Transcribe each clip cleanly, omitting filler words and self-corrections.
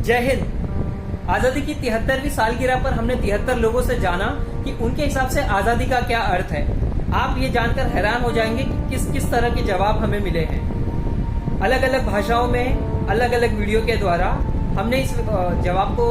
जय हिंद। आजादी की 73वीं सालगिरह पर हमने 73 लोगों से जाना कि उनके हिसाब से आजादी का क्या अर्थ है। आप ये जानकर हैरान हो जाएंगे कि किस किस तरह के जवाब हमें मिले हैं। अलग अलग भाषाओं में अलग अलग वीडियो के द्वारा हमने इस जवाब को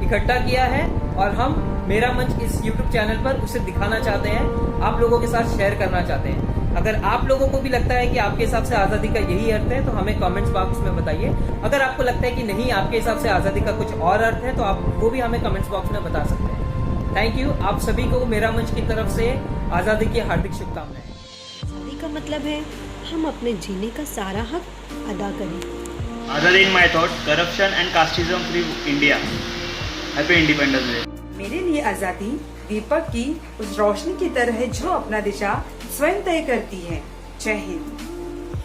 इकट्ठा किया है और हम मेरा मंच इस YouTube चैनल पर उसे दिखाना चाहते हैं, आप लोगों के साथ शेयर करना चाहते हैं। अगर आप लोगों को भी लगता है कि आपके हिसाब से आजादी का यही अर्थ है तो हमें कमेंट्स बॉक्स में बताइए। अगर आपको लगता है कि नहीं, आपके हिसाब से आजादी का कुछ और अर्थ है तो आप वो भी हमें कमेंट्स बॉक्स में बता सकते हैं। Thank you. आप सभी को मेरा मंच की तरफ से आजादी की हार्दिक शुभकामनाएं। आजादी का मतलब है हम अपने जीने का सारा हक अदा करें। Other in my thought, corruption and casteism free India. Happy Independence Day. मेरे लिए आज़ादी दीपक की उस रोशनी की तरह है जो अपना दिशा स्वयं तय करती है। जय हिंद।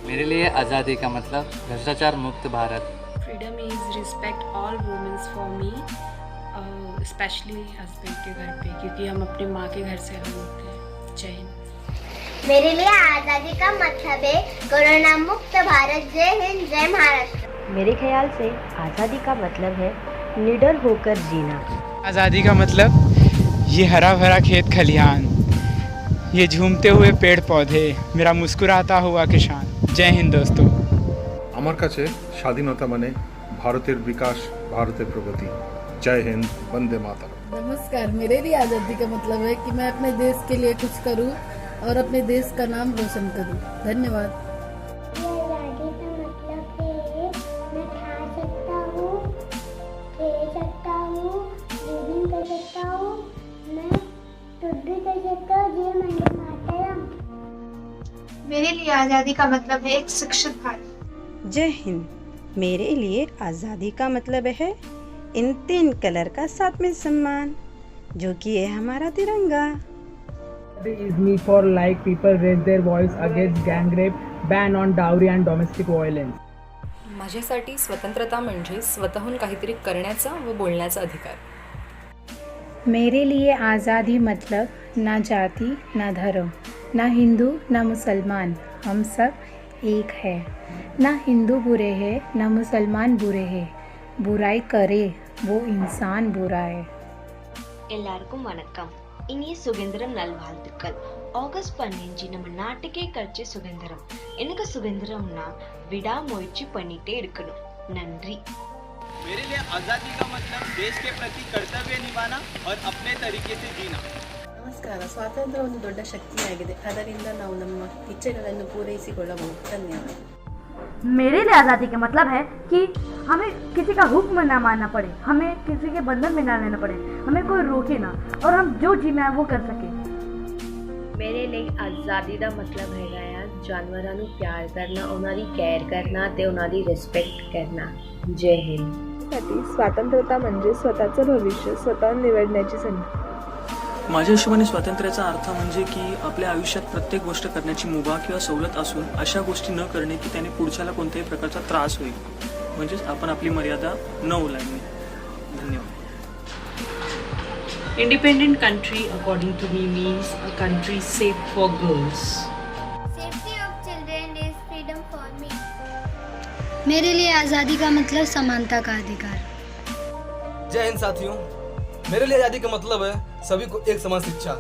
मेरे लिए आज़ादी का मतलब भ्रष्टाचार मुक्त Bharat. Freedom is respect all womens for me, specially husband के घर पे, क्योंकि हम अपनी माँ के घर से हम होते हैं। जय हिंद। मेरे लिए आज़ादी का मतलब है कोरोना मुक्त भारत। जय हिंद, जय महाराष्ट्र। मेरे ख्याल से आज़ादी का मतलब है निडर होकर जीना। आज़ादी का मतलब ये हरा भरा खेत खलिहान, ये झूमते हुए पेड़ पौधे, मेरा मुस्कुराता हुआ किसान। जय हिंद दोस्तों। আমার কাছে স্বাধীনতা মানে ভারতের বিকাশ, ভারতের প্রগতি। जय हिंद, वंदे मातरम। नमस्कार। मेरे लिए आज़ादी का मतलब है कि मैं अपने देश के लिए कुछ करूं और अपने देश का नाम रोशन करूं। धन्यवाद। मेरे लिए आज़ादी का मतलब है एक शिक्षित भारत। जय हिंद। मेरे लिए आज़ादी का मतलब है इन 3 कलर का साथ में सम्मान, जो कि है हमारा तिरंगा। is me for like people raise their voice against gang rape, ban on dowry and domestic violence. माझ्यासाठी स्वतंत्रता म्हणजे स्वतःहून काहीतरी करण्याचा व बोलण्याचा अधिकार। मेरे लिए आज़ादी मतलब ना जाति ना धर्म, ना हिंदू ना मुसलमान, हम सब एक है। ना हिंदू बुरे हैं ना मुसलमान बुरे हैं, बुराई करे वो इंसान बुरा है। எல்லாருக்கும் வணக்கம். இனிய சுதந்திரம் நல்வாழ்த்துக்கள். ஆகஸ்ட் 15 நம்ம நாட்டுக்கே கிடைச்ச சுதந்திரம். எனக்கு சுதந்திரம்னா விடாமுயற்சி பண்ணிட்டே இருக்கணும். நன்றி. मेरे लिए आज़ादी का मतलब देश के प्रति कर्तव्य निभाना और अपने तरीके से जीना. ನಮಸ್ಕಾರ. ಸ್ವಾತಂತ್ರ್ಯ ಒಂದು ದೊಡ್ಡ ಶಕ್ತಿಯಾಗಿದೆ, ಅದರಿಂದ ನಾವು ನಮ್ಮ ಇಚ್ಛೆಗಳನ್ನು ಪೂರೈಸಿಕೊಳ್ಳಬಹುದು. ಧನ್ಯವಾದ। मेरे लिए आज़ादी का मतलब है कि हमें किसी का हुक्म ना मानना पड़े, हमें किसी के बंधन में ना रहना पड़े, हमें कोई रोके ना और हम जो जीना है वो कर सके। ਮੇਰੇ ਲਈ ਆਜ਼ਾਦੀ ਦਾ ਮਤਲਬ ਹੈਗਾ ਆ ਜਾਨਵਰਾਂ ਨੂੰ ਪਿਆਰ ਕਰਨਾ, ਉਹਨਾਂ ਦੀ ਕੇਅਰ ਕਰਨਾ ਤੇ ਉਹਨਾਂ ਦੀ ਰਿਸਪੈਕਟ करना। जय हिंद। स्वातंत्र्यता म्हणजे स्वतःचं भविष्य स्वतः निवडण्याची संधी। माझ्या हिशोबाने स्वातंत्र्याचा अर्थ म्हणजे की आपल्या आयुष्यात प्रत्येक गोष्ट करण्याची मुभा किंवा सवलत असून अशा गोष्टी न करणे की त्याने पुढच्याला कोणत्याही प्रकारचा त्रास होईल, म्हणजेच आपण आपली मर्यादा न ओलांडणे। धन्यवाद। Independent country according to me means a country safe for girls. Safety of children is freedom for me. मेरे लिए आज़ादी का मतलब समानता का अधिकार। जय हिंद साथियों। मेरे लिए आज़ादी का मतलब है सभी को एक समान शिक्षा।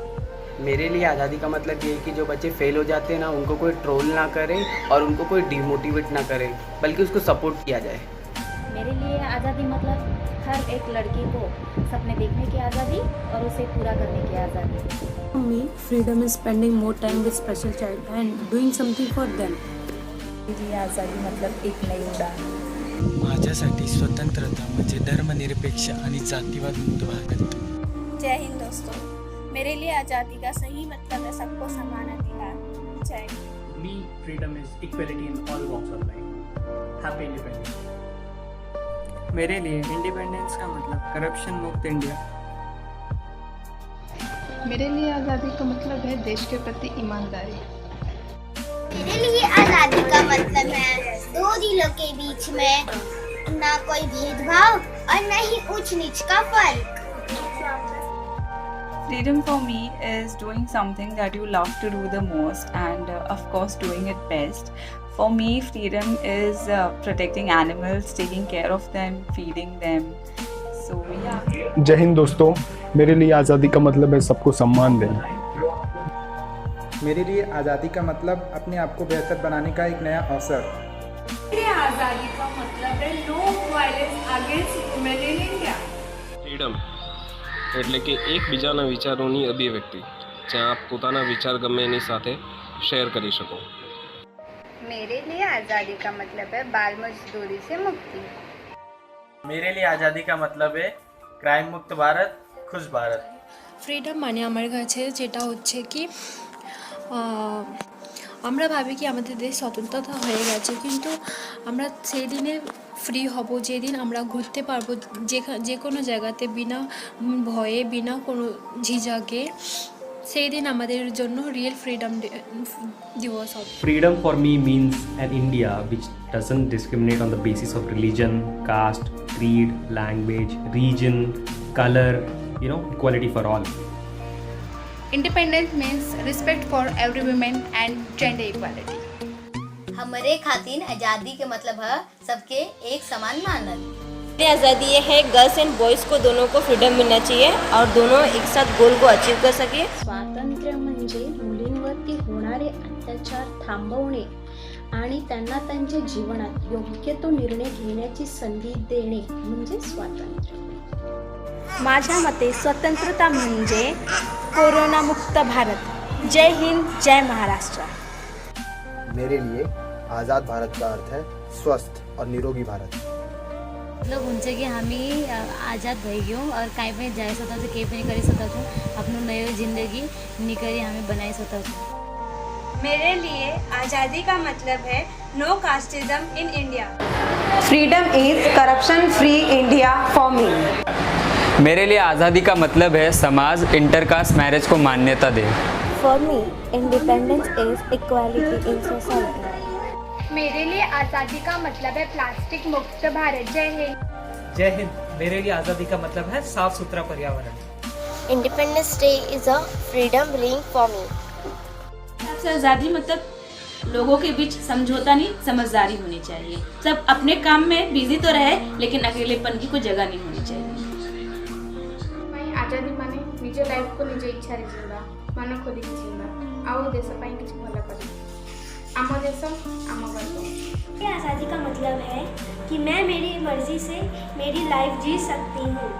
मेरे लिए आज़ादी का मतलब ये है कि जो बच्चे फेल हो जाते हैं ना, उनको कोई ट्रोल ना करे और उनको कोई डिमोटिवेट ना करे, बल्कि उसको सपोर्ट किया जाए। मेरे लिए आज़ादी मतलब हर एक लड़की को सपने देखने की आज़ादी और उसे पूरा करने की आज़ादी। For me, freedom is spending more time with special child and doing something for them. मेरी आज़ादी मतलब एक नई उड़ान। माझ्यासाठी स्वतंत्रता म्हणजे धर्मनिरपेक्ष आणि जातीवाद मुक्त भारत। जय हिंद दोस्तों। मेरे लिए आज़ादी का सही मतलब है सबको समान अधिकार। जय Hind. Me, freedom is equality in all walks of life. Happy Independence Day. मेरे लिए इंडिपेंडेंस का मतलब करप्शन मुक्त इंडिया। मेरे लिए आज़ादी का मतलब है देश के प्रति ईमानदारी। मेरे लिए आज़ादी का मतलब है दो दिलों के बीच में ना कोई भेदभाव और न ही ऊंच नीच का फर्क। Freedom for me is doing something that you love to do the most and of course doing it best. For me, freedom is protecting animals, taking care of them, feeding them. So yeah. जय हिंद दोस्तों, मेरे लिए आज़ादी का मतलब है सबको सम्मान देना। मेरे लिए आज़ादी का मतलब अपने आप को बेहतर बनाने का एक नया अवसर। मेरे आज़ादी का मतलब है no violence against women in India. Freedom એટલે કે એકબીજાના વિચારોની અભિવ્યક્તિ, જ્યાં આપ પોતાના વિચાર ગમે એની સાથે શેર કરી શકો। मेरे लिए आज़ादी का मतलब है बाल मजदूरी से मुक्ति। मेरे लिए आज़ादी का मतलब है ক্রাইম মুক্ত ভারত, খুশ ভারত। ফ্রিডম মানে আমার কাছে যেটা হচ্ছে কি আমরা ভাবি কি আমাদের দেশ স্বতন্ত্রতা হয়ে গেছে, কিন্তু আমরা সেই দিনে ফ্রি হব যেদিন আমরা ঘুরতে পারবো যে কোনো জায়গাতে বিনা ভয়ে বিনা কোনো ঝিঝাকে, সেই দিন আমাদের জন্য রিয়েল ফ্রিডম দিবস হবে। Freedom for me means an India which doesn't discriminate on the basis of religion, caste, creed, language, region, color, equality for all. Independence means respect for every woman and gender equality. हमारे खातिर आज़ादी के मतलब है सबके एक समान मानल। आज़ादी ये है गर्ल्स एंड बॉयज़ को दोनों को फ्रीडम मिलना चाहिए और दोनों एक साथ गोल को अचीव कर सके। स्वातंत्र्य म्हणजे मुलींवरती होणारे अत्याचार थांबवणे आणि त्यांना त्यांच्या जीवनात योग्य तो निर्णय घेण्याची संधी देणे म्हणजे स्वातंत्र्य। माझ्या मते स्वतंत्रता म्हणजे कोरोनामुक्त भारत। जय हिंद, जय महाराष्ट्र। मेरे लिए आज़ाद भारत का अर्थ है स्वस्थ और निरोगी भारत। मतलब हुन्छ कि हामी आज़ाद भइगयौँ और कहीँ पनि जाइ सकता छौँ, केही पनि गरिसक्दा छौँ, आफ्नो नयाँ जिन्दगी निकरी हामी बनाइसक्दा छौँ। मेरे लिए आज़ादी का मतलब है no casteism in India. Freedom is corruption free India for me. मेरे लिए आज़ादी का मतलब है समाज इंटरकास्ट मैरिज को मान्यता दे। For me independence is equality in society. मेरे लिए आज़ादी का मतलब है प्लास्टिक मुक्त भारत। जय हिंद। जय हिंद। मेरे लिए आज़ादी का मतलब है साफ सुथरा पर्यावरण। Independence day is a freedom ring for me. आज़ादी मतलब लोगों के बीच समझौता नहीं, समझदारी होनी चाहिए। सब अपने काम में बिजी तो रहे लेकिन अकेलेपन की कोई जगह नहीं होनी चाहिए। आज़ादी माने निज लाइफ को निज इच्छा रे जीवा, मन खोली जीवा, आओ देश पई कुछ भला करी। आम देश आम गर्व। आज़ादी का मतलब है कि मैं मेरी मर्जी से मेरी लाइफ जी सकती हूँ।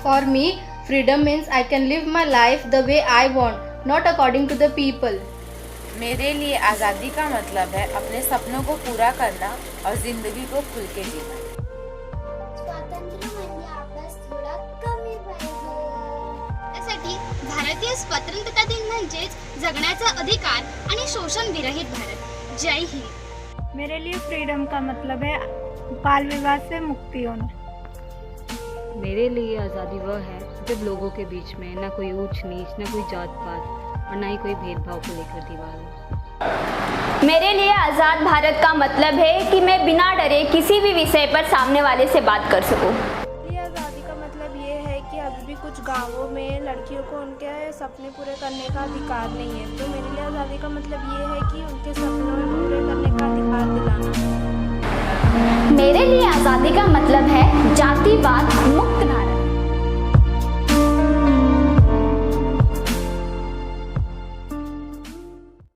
For me freedom means I can live my life the way I want, not according to the people. मेरे लिए आज़ादी का मतलब है अपने सपनों को पूरा करना और जिंदगी को खुल के जीना। स्वातंत्र्य म्हणजे आपला थोडा कमी त्यासाठी भारतीय स्वतंत्रता दिन म्हणजेच जगण्याचा अधिकार आणि शोषण विरहित भारत। जय हिंद। मेरे लिए फ्रीडम का मतलब है बाल विवाह से मुक्ति होना। मेरे लिए आज़ादी वह है जब लोगों के बीच में ना कोई ऊंच नीच, ना कोई जात पात और ना ही कोई भेदभाव को लेकर दीवार। मेरे लिए आज़ाद भारत का मतलब है कि मैं बिना डरे किसी भी विषय पर सामने वाले से बात कर सकूं। आज़ादी का मतलब ये है कि अभी भी कुछ गांवों में लड़कियों को उनके सपने पूरे करने का अधिकार नहीं है, तो मेरे लिए आज़ादी का मतलब ये है कि उनके सपनों में पूरे करने का अधिकार दिलाना। मेरे लिए आज़ादी का मतलब है जातिवाद मुक्त